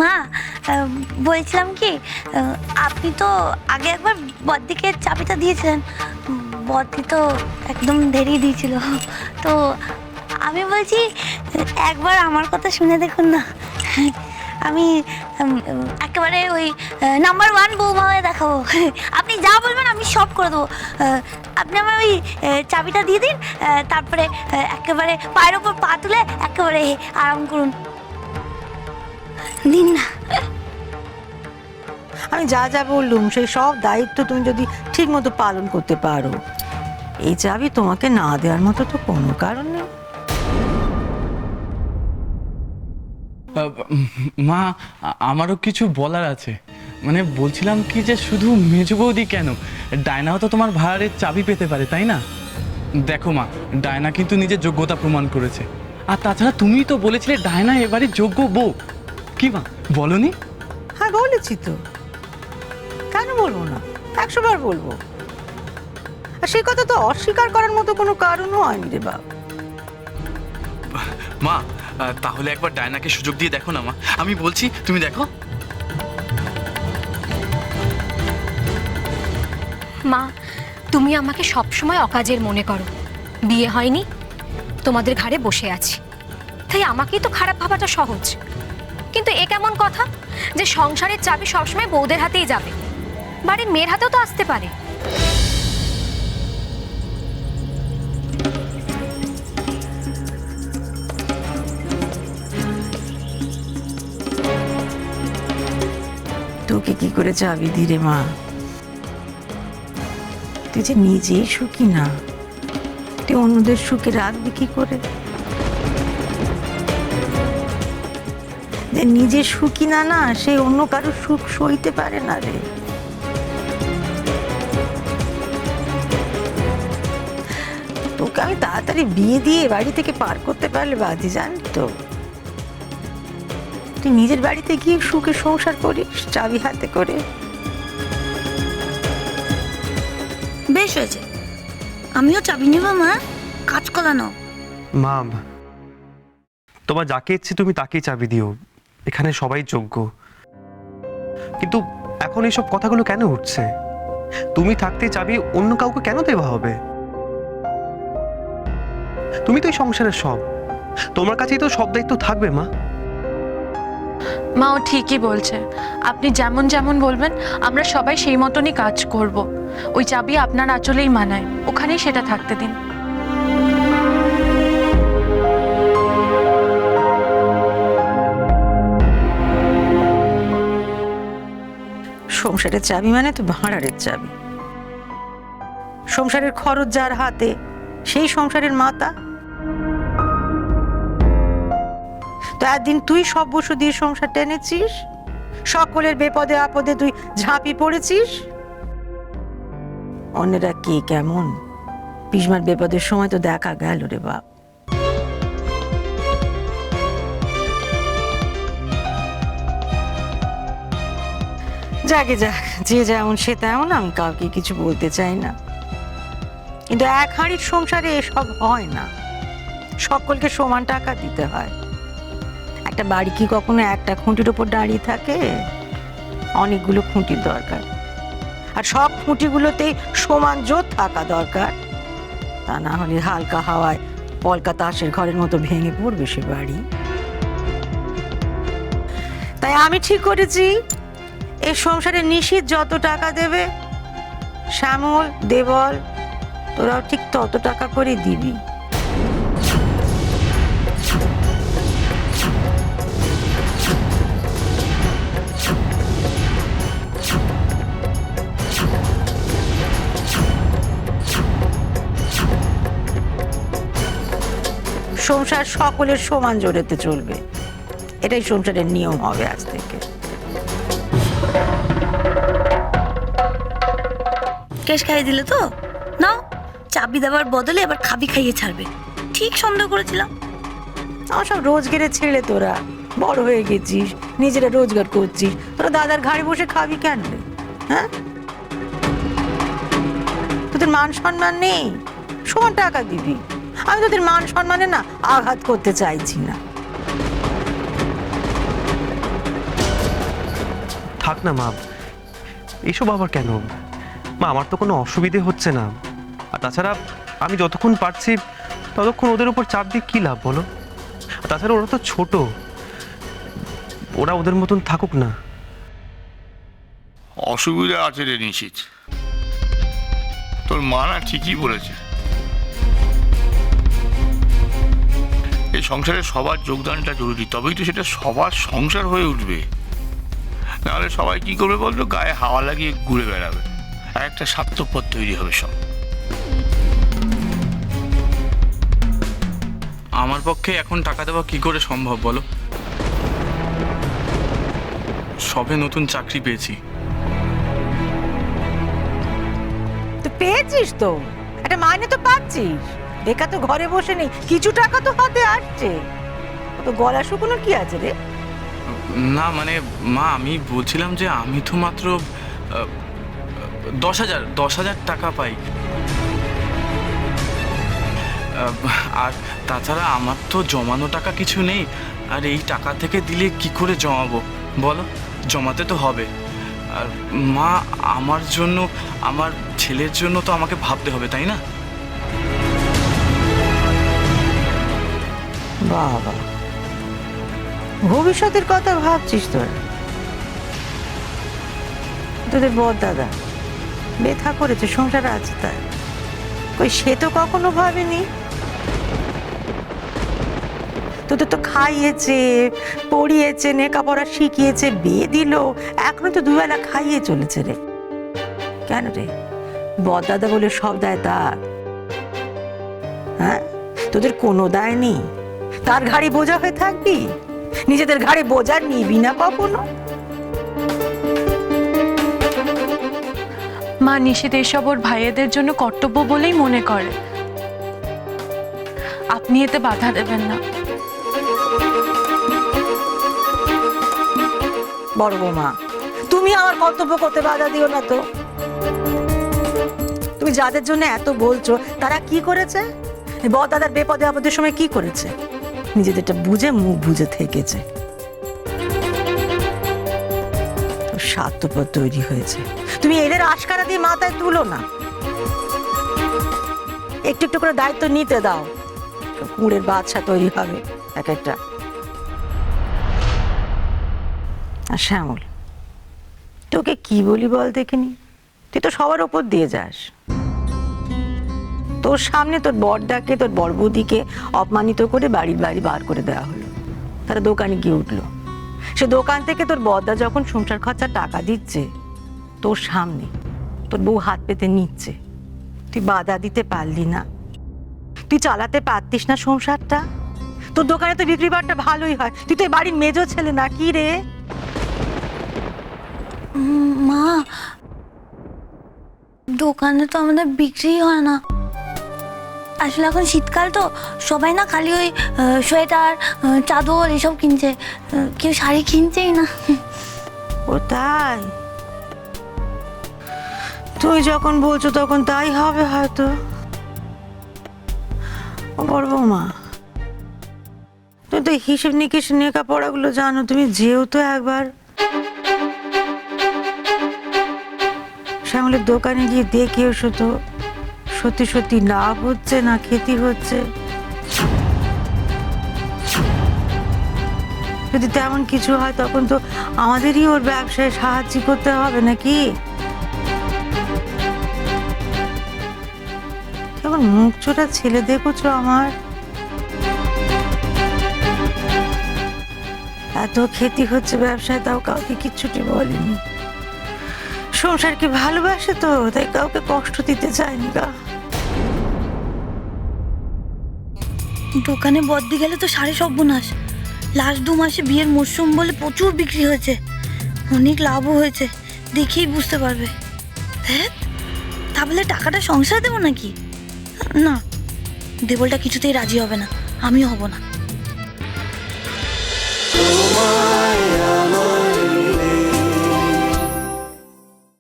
মা, বলছিলাম কি, আপনি তো আগে একবার বদ্দিকে চাবিটা দিয়েছিলেন, বদ্দি তো একদম ধরিয়ে দিয়েছিল। তো আমি বলছি একবার আমার কথা শুনে দেখুন না, আমি একেবারে ওই নাম্বার 1 বৌমা হয়ে দেখাবো। আপনি যা বলবেন আমি সব করে দেবো। আপনি আমার ওই চাবিটা দিয়ে দিন, তারপরে একেবারে পায়ের ওপর পা তুলে একেবারে আরাম করুন। দিন না। আমি যা যা বললুম সেই সব দায়িত্ব তুমি যদি ঠিক মতো পালন করতে পারো, এই চাবি তোমাকে না দেওয়ার মতো তো কোনো কারণ নেই। মা, আমারও কিছু বলার আছে। মানে বলছিলাম কি যে শুধু মেজো বৌদি কেন, ডায়নাও তো তোমার ভাড়ারের চাবি পেতে পারে, তাই না? দেখো মা, ডায়না কিন্তু নিজের যোগ্যতা প্রমাণ করেছে। আর তাছাড়া তুমি তো বলেছিলে ডায়না এবারে যোগ্য বউ, কি মা বলনি? হ্যাঁ বলেছি তো, কেন বলবো না, 100 বার বলবো। আর সেই কথা তো অস্বীকার করার মতো কোনো কারণও হয়নি রে বাবা। মা, তাহলে একবার ডায়নাকে সুযোগ দিয়ে দেখো না মা, আমি বলছি তুমি দেখো। মা, তুমি আমাকে সবসময় অকাজের মনে করো। বিয়ে হয়নি, তোমাদের ঘাড়ে বসে আছি, তাই আমাকেই তো খারাপ ভাবাটা সহজ। কিন্তু এ কেমন কথা যে সংসারের চাবি সবসময় বউদের হাতেই যাবে? বাড়ির মেয়ের হাতেও তো আসতে পারে। তোকে কি করে চাবি দি রে মা? তুই যে নিজেই সুখী না, তুই অন্যদের সুখে রাখবি কি করে? যে নিজে সুখী না না, সে অন্য কারো সুখ সইতে পারে না রে। তোকে আমি তাড়াতাড়ি বিয়ে দিয়ে বাড়ি থেকে পার করতে পারলে বাদি, জানি তো তুই নিজের বাড়িতে গিয়ে সুখে সংসার করিস চাবি হাতে করে। বেশ হয়েছে, আমিও চাবি নেব মা, কাজ করানো। মা, তোমার যাকে ইচ্ছে তুমি তাকেই চাবি দিও, এখানে সবাই যোগ্য। কিন্তু এখন এইসব কথাগুলো কেন উঠছে? তুমি থাকতে চাবি অন্য কাউকে কেন দেওয়া হবে? তুমি তো এই সংসারের সব, তোমার কাছেই তো সব দায়িত্ব থাকবে মা। মা, ও ঠিকই বলছে। আপনি যেমন যেমন বলবেন আমরা সবাই সেই মতনই কাজ করব। ওই চাবি আপনার আঁচলেই মানায়, ওখানেই সেটা থাকতে দিন। সংসারের চাবি মানে তো ভাঁড়ারের চাবি। সংসারের খরচ যার হাতে, সেই সংসারের মাতা। তো একদিন তুই সব বসু দিয়ে সংসার টেনেছিস, সকলের বিপদে আপদে তুই ঝাঁপি পড়েছিস। অন্যেরা কে কেমন পিসমার বিপদের সময় তো দেখা গেল রে বাপ। যাকে যাক, যে যেমন সে তেমন, আমি কাউকে কিছু বলতে চাই না। কিন্তু এক হাঁড়ির সংসারে এসব হয় না, সকলকে সমান টাকা দিতে হয়। একটা বাড়ি কি কখনো একটা খুঁটির উপর দাঁড়িয়ে থাকে? অনেকগুলো খুঁটির দরকার, আর সব খুঁটিগুলোতেই সমান জোর থাকা দরকার। তা না হলে হালকা হাওয়ায় পলকা তাসের ঘরের মতো ভেঙে পড়বে সে বাড়ি। তাই আমি ঠিক করেছি, এই সংসারে নিশিত যত টাকা দেবে, শ্যামল দেবল তোরাও ঠিক তত টাকা করে দিবি। সংসার সকলের সমান জোরেতে চলবে, এটাই সংসারের নিয়ম হবে আজ থেকে। কেশ খাইয়ে দিলে তো নাও, চাবি দেওয়ার বদলে এবার খাবি খাইয়ে ছাড়বে। ঠিক সন্দেহ করেছিলাম। আমার সব রোজগারের ছেলে, তোরা বড় হয়ে গেছিস, নিজেরা রোজগার করছিস, তোরা দাদার ঘাড়ে বসে খাবি কেন রে? হ্যাঁ, তোদের মান সম্মান নেই, সমান টাকা দিবি। আমি তোদের মান সম্মানে না আঘাত করতে চাইছি না। থাক না মা, এইসব আবার কেন? মা আমার তো কোনো অসুবিধে হচ্ছে না, আর তাছাড়া আমি যতক্ষণ পারছি ততক্ষণ ওদের উপর চাপ দিয়ে কী লাভ বলো? আর তাছাড়া ওরা তো ছোট, ওরা ওদের মতন থাকুক না। অসুবিধা আছে রে নিশ্চিত, তোর মা না ঠিকই বলেছে। এই সংসারে সবার যোগদানটা জরুরি, তবেই তো সেটা সবার সংসার হয়ে উঠবে। নাহলে সবাই কি করবে বলতো, গায়ে হাওয়া লাগিয়ে ঘুরে বেড়াবে, আর একটা স্বার্থপর তৈরি হবে সব। আমার পক্ষে এখন টাকা দেওয়া কি করে সম্ভব বলো? সবে নতুন চাকরি পেয়েছি। তো পেয়েছিস তো, একটা মাইনে তো পাচ্ছিস, বেকার তো ঘরে বসে নেই, কিছু টাকা তো হাতে আসছে। তো গলা শুকোনোর কি আছে রে? না মানে মা, আমি বলছিলাম যে আমি তো মাত্র 10,000 টাকা পাই। আর তাছাড়া আমার তো জমানো টাকা কিছু নেই, আর এই টাকা থেকে দিলে কি করে জমাবো বলো? জমাতে তো হবে। আর মা, আমার জন্য, আমার ছেলের জন্য তো আমাকে ভাবতে হবে, তাই না? বাবা, ভবিষ্যতের কথা ভাবছিস তোরা? তোদের বড় দাদা ব্যথা করেছে, সংসার আছে তার, কই সে তো কখনো ভাবেনি। তোদের তো খাইয়েছে, পড়িয়েছে, লেখাপড়া শিখিয়েছে, বিয়ে দিল, এখনো তো দুবেলা খাইয়ে চলেছে রে। কেন রে, বড় দাদা বলে সব দায় তার? হ্যাঁ, তোদের কোনো দায় নেই? তার ঘাড়ে বোঝা হয়ে থাকবি? নিজেদের ঘাড়ে বোঝা নিবি না কখনো? মা, নিশিত এসব ওর ভাইয়েদের জন্য কর্তব্য বলেই মনে করে। আপনি এতে বাধা দেবেন না। বড় বৌমা, তুমি আমার কর্তব্য করতে বাধা দিও না তো। তুমি যাদের জন্য এত বলছো তারা কি করেছে? বড় দাদার বেপদে আপদের সময় কি করেছে? নিজেদেরটা বুঝে মুখ বুঝে থেকেছে। স্বার্থপর তৈরি হয়েছে, তুমি এদের আশকারা দিয়ে মাথায় তুলো না। একটু একটু করে দায়িত্ব নিতে দাও, কুড়ের বাচ্চা তৈরি হবে এক একটা। আর শ্যামল, তোকে কি বলি বল দেখিনি? তুই তো সবার ওপর দিয়ে যাস। তোর সামনে তোর বড়দাকে, তোর বড় বৌদিকে অপমানিত করে বাড়ির বাইরে বার করে দেওয়া হলো। তারা দোকানে গিয়ে উঠলো, সে দোকান থেকে তোর বড়দা যখন সংসার খরচা টাকা দিচ্ছে, তোর সামনে তোর বউ হাত পেতে নিচ্ছে, তুই বাধা দিতে পারলি না? তুই চালাতে পারতিস না সংসারটা? তোর দোকানে তো বিক্রি বাট্টা ভালোই হয়, তুই তো বাড়ির মেজো ছেলে না কি রে? মা, দোকানে তো আমাদের বিক্রি হয় না। আসলে এখন শীতকাল তো, সবাই না খালি ওই সোয়েটার, চাদর এসব কিনছে, কেউ শাড়ি কিনছেই না। ও তাই? তুই যখন বলছো তখন তাই হবে হয়তো। ও বড় বৌমা, তুমি তো হিসেব নিকেশ লেখাপড়াগুলো জানো, তুমি যেও তো একবার শ্যামলের দোকানে গিয়ে দেখে এসো তো, সত্যি সত্যি লাভ হচ্ছে না ক্ষতি হচ্ছে। যদি তেমন কিছু হয় তখন তো আমাদেরই ওর ব্যবসায় সাহায্য করতে হবে নাকি? কেমন মুখ চোরা ছেলে দেখেছো আমার। এত ক্ষতি হচ্ছে ব্যবসায়, তাও কাউকে কিচ্ছুটি বলেনি। সংসারকে ভালোবাসে তো, তাই কাউকে কষ্ট দিতে চায়নি গা। দোকানে বদ্দি গেলে তো সাড়ে সর্বনাশ। লাস্ট 2 মাসে বিয়ের মরশুম বলে প্রচুর বিক্রি হয়েছে, অনেক লাভও হয়েছে, দেখেই বুঝতে পারবে। হ্যাঁ, তাহলে টাকাটা সংসারে দেবো নাকি? না, দেবলটা কিছুতেই রাজি হবে না, আমিও হব না।